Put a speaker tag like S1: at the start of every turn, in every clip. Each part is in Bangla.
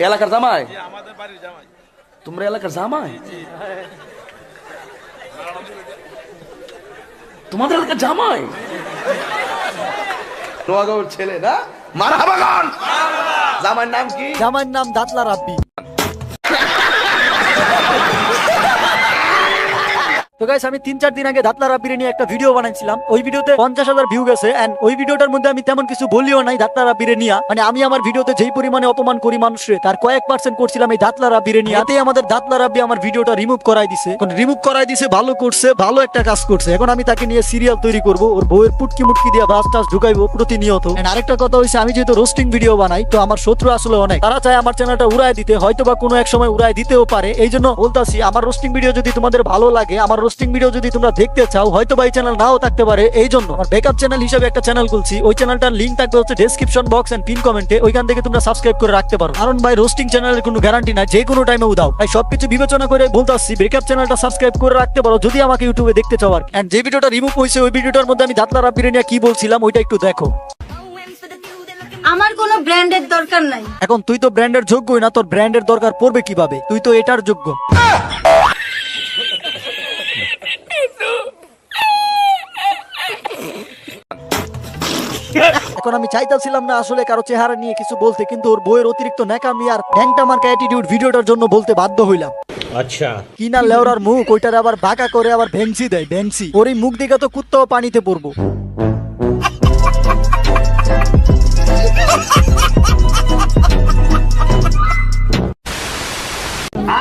S1: এলাকার জামাই?
S2: আমাদের বাড়ির জামাই।
S1: তোমরা এলাকার জামাই? তোমাদের এলাকার জামাই? নোয়াগাঁওর ছেলে না? মারহাবা গান। জামাইর নাম কি?
S3: জামাইর নাম দাতলা রাব্বি। তো গাইস, আমি 3-4 দিন আগে দাতলা রাব্বিরে নিয়ে একটা ভিডিও বানাইছিলাম। ওই ভিডিওতে 50,000 ভিউ গেছে এন্ড ওই ভিডিওটার মধ্যে আমি তেমন কিছু বলিও নাই দাতলা রাব্বিরে নিয়ে। মানে আমি আমার ভিডিওতে যেই পরিমাণে অপমান করি মানুষরে, তার কয়েক % করছিলাম এই দাতলা রাব্বিরে নিয়ে। এতে আমাদের দাতলা রাব্বি আমার ভিডিওটা রিমুভ করাই দিছে। ভালো করছে, ভালো একটা কাজ করছে। এখন আমি তাকে নিয়ে সিরিয়াল তৈরি করব, ওর বউয়ের পুটকি মুটকি দিয়ে বাস টাস ঢুকাইবো প্রতিনিয়ত। এন্ড আরেকটা কথা হইছে, আমি যেহেতু রোস্টিং ভিডিও বানাই, তো আমার শত্রু আসলে অনেক। তারা চায় আমার চ্যানেলটা উড়ায় দিতে, হয়তো বা কোনো এক সময় উড়ায় দিতেও পারে। এই জন্য বলতাছি, আমার রোস্টিং ভিডিও যদি তোমাদের ভালো লাগে, আমার রোস্টিং ভিডিও যদি তোমরা দেখতে চাও, হয়তো বা এই চ্যানেল নাও থাকতে পারে। এই জন্য আমার ব্যাকআপ চ্যানেল হিসেবে একটা চ্যানেল খুলছি। ওই চ্যানেলটার লিংক থাকবে হচ্ছে ডেসক্রিপশন বক্স এন্ড পিন কমেন্টে। ওইখান থেকে তোমরা সাবস্ক্রাইব করে রাখতে পারো। কারণ ভাই, রোস্টিং চ্যানেলের কোনো গ্যারান্টি নাই, যে কোনো টাইমে উদাও। তাই সবকিছু বিবেচনা করে বলতাছি, ব্যাকআপ চ্যানেলটা সাবস্ক্রাইব করে রাখতে পারো যদি আমাকে ইউটিউবে দেখতে চাও। আর এন্ড যে ভিডিওটা রিমুভ হয়েছে, ওই ভিডিওটার মধ্যে আমি দাতলা রাব্বিরে নিয়ে কি বলছিলাম ওইটা একটু দেখো।
S4: আমার কোনো ব্র্যান্ডের দরকার নাই।
S3: এখন তুই তো ব্র্যান্ডের যোগ্যই না, তোর ব্র্যান্ডের দরকার পড়বে কিভাবে? তুই তো এটার যোগ্য। এখন আমি চাইতাছিলাম না আসলে কারো চেহারা নিয়ে কিছু বলতে, কিন্তু ওর বইয়ের অতিরিক্ত ন্যাকামি আর ঢ্যাংটা মার্কা অ্যাটিটিউড ভিডিওটার জন্য বলতে বাধ্য হইলাম।
S5: আচ্ছা,
S3: কি না লেওরার মুখ, ওইটার আবার বাঁকা করে আবার ভেংসি দেয়, ভেংসি। ওর এই মুখ দেখে তো কুত্তাও পানিতে পড়বো।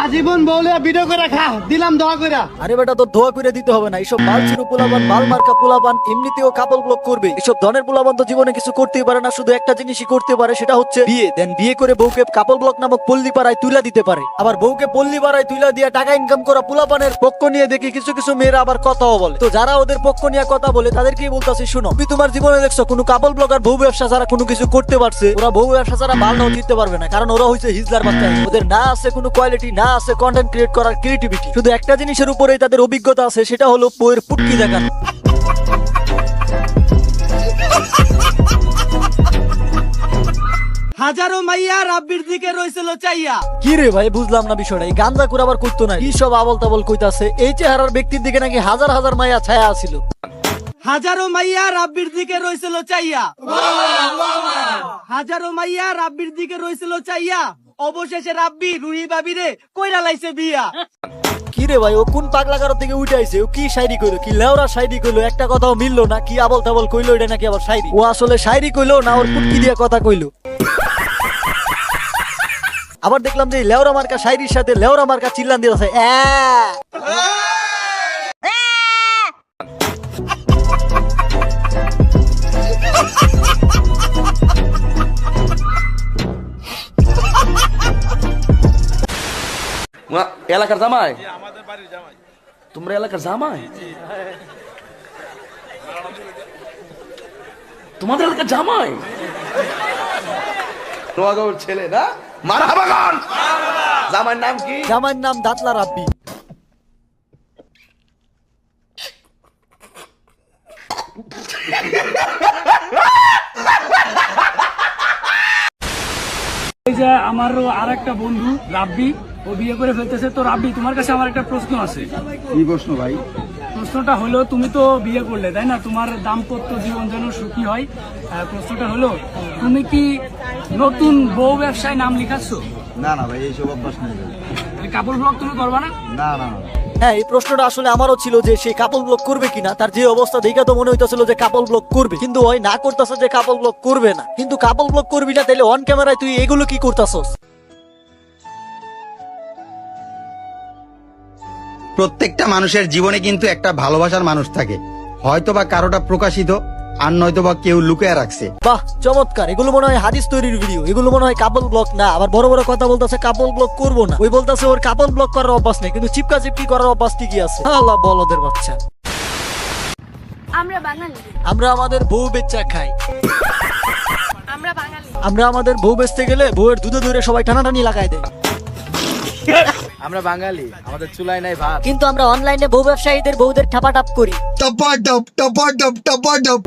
S6: আজীবন বলে ভিডিও করে রাখা দিলাম দোয়া করে।
S3: আরে বেটা, তোর দোয়া করে দিতে হবে না। এইসব বালচিরু পোলাবান, বাল মার্কা পোলাবান এমনিতেও কাপল ব্লক করবে। এইসব ধনের পোলাবান তো জীবনে কিছু করতেই পারে না, শুধু একটা জিনিসই করতে পারে, সেটা হচ্ছে বিয়ে। দেন বিয়ে করে বউকে কাপল ব্লক নামক পল্লী পাড়ায় তুলা দিতে পারে। আবার বউকে পল্লী পাড়ায় তুলা দিয়ে টাকা ইনকাম করা পোলাপানের পক্ষ নিয়ে দেখি কিছু কিছু মেয়েরা আবার কথাও বলে। তো যারা ওদের পক্ষ নিয়ে কথা বলে তাদেরকেই বলতেছি, শুনো, তুমি তোমার জীবনে দেখছো কোনো কাপল ব্লগার বউ ব্যবসা ছাড়া কোনো কিছু করতে পারছে? ওরা বউ ব্যবসা ছাড়া মাল নাও জিততে পারবে না, কারণ ওরা হচ্ছে হিজলার বাচ্চা। ওদের না আছে কোনো কোয়ালিটি, না আছে কন্টেন্ট ক্রিয়েট করার ক্রিয়েটিভিটি। শুধু একটা জিনিসের উপরেই তাদের অভিজ্ঞতা আছে, সেটা হলো বউয়ের পুটকি দেখানো।
S6: হাজারো মাইয়া রাব্বির দিকে রইছিল চাইয়া।
S3: কি রে ভাই, বুঝলাম না বিষয়টা। এই গান্দা করে আবার কইতো না, কি সব আবল তাবল কইতাছে। এই চেহারার ব্যক্তির দিকে নাকি হাজার হাজার মাইয়া ছায়া আছিল।
S6: হাজারো মাইয়া রাব্বির দিকে রইছিল চাইয়া। হাজারো মাইয়া রাব্বির দিকে রইছিল চাইয়া। অবশেষে রাব্বি রুহি বাবিরে কইরা লাইছে বিয়া।
S3: কি রে ভাই, ও কোন পাগলা কারো থেকে উঠে আইছে? ও কি শায়রি কইলো, কি লেওরা শায়রি কইলো? একটা কথাও মিললো না। কি আবল তাবল কইলো, এটা নাকি আবার শায়রি? ও আসলে শায়রি কইলো না ওর পুটকি দিয়ে কথা কইলো? আবার দেখলাম যে লেওরা মার্কা শায়রির সাথে লেওরা মার্কা চিল্লান দিতেছে।
S1: এলাকার জামাই?
S2: আমাদের বাড়ির জামাই।
S1: তোমরা এলাকার জামাই? তোমাদের এলাকার জামাই? নোয়াগাঁওর ছেলে না? মারহাবা গান। জামাইর নাম কি?
S3: জামাইর নাম দাতলা রাব্বি।
S7: এই যে আমারও আর একটা বন্ধু রাব্বি, ও বিয়ে করে ফেলতেছে। তো রাব্বি, তোমার কাছে আমার একটা প্রশ্ন আছে।
S6: কি প্রশ্ন ভাই?
S7: প্রশ্নটা হলো, তুমি তো বিয়ে করলে, তাই না? তোমার দাম্পত্য জীবন যেন সুখী হয়। প্রশ্নটা হলো, তুমি কি নতুন বউ ব্যবসায় নাম লিখাচ্ছ?
S6: না না ভাই, এইসব অভ্যাস নেই।
S7: কাপড় ব্লগ তুমি করবা না?
S6: না না।
S3: হ্যাঁ, এই প্রশ্নটা আসলে আমারও ছিল যে সে কাপল ব্লক করবে কিনা। তার যে অবস্থা দেখে তো মনে হইতেছিল যে কাপল ব্লক করবে, কিন্তু ওই না করতেছে যে কাপল ব্লক করবে না। কিন্তু কাপল ব্লক করবি না, তাহলে অন ক্যামেরায় তুই এগুলো কি করতেছস?
S8: প্রত্যেকটা মানুষের জীবনে কিন্তু একটা ভালোবাসার মানুষ থাকে, হয়তোবা কারোটা প্রকাশিত আর নয়তোবা কেউ লুকিয়ে রাখছে।
S3: বাহ, চমৎকার। এগুলো মনে হয় হাদিস তৈরির ভিডিও, এগুলো মনে হয় কাপল ব্লক না। আবার বড় বড় কথা বলতেছে কাপল ব্লক করবো না। ওই বলতেছে ওর কাপল ব্লক করার অভ্যাস নেই, কিন্তু চিপকা চিপকি করার অভ্যাস ঠিকই আছে। আল্লাহ বলদের বাচ্চা।
S4: আমরা বাঙালি।
S3: আমরা আমাদের বউ বেচা খাই।
S4: আমরা বাঙালি।
S3: আমরা আমাদের বউ বেচতে গেলে বউয়ের দুধে ধরে সবাই টানাটানি লাগাই দেয়।
S6: আমরা বাঙালি, আমাদের চুলায় নাই ভাত।
S3: কিন্তু আমরা অনলাইনে বউ ব্যবসায়ীদের বউদের ঠাপাটাপ করি।
S8: টপাটপ টপাটপ টপাটপ।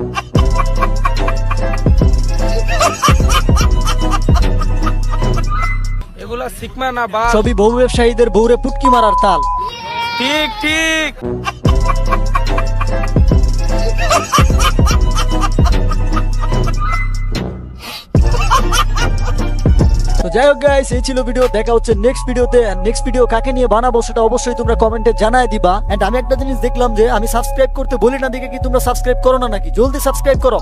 S2: এগুলা শিখমা না বা
S3: সবই বউ ব্যবসায়ীদের বউরে পুটকি মারার তাল।
S2: ঠিক ঠিক।
S3: তো যাই হোক গাইস, এই ছিল ভিডিও। দেখা হচ্ছে নেক্সট ভিডিওতে। নেক্সট ভিডিও কাকে নিয়ে বানাবো সেটা অবশ্যই তোমরা কমেন্টে জানায় দিবা। এন্ড আমি একটা জিনিস দেখলাম যে আমি সাবস্ক্রাইব করতে বলি না, দেখে কি তোমরা সাবস্ক্রাইব করো না নাকি? জলদি সাবস্ক্রাইব করো।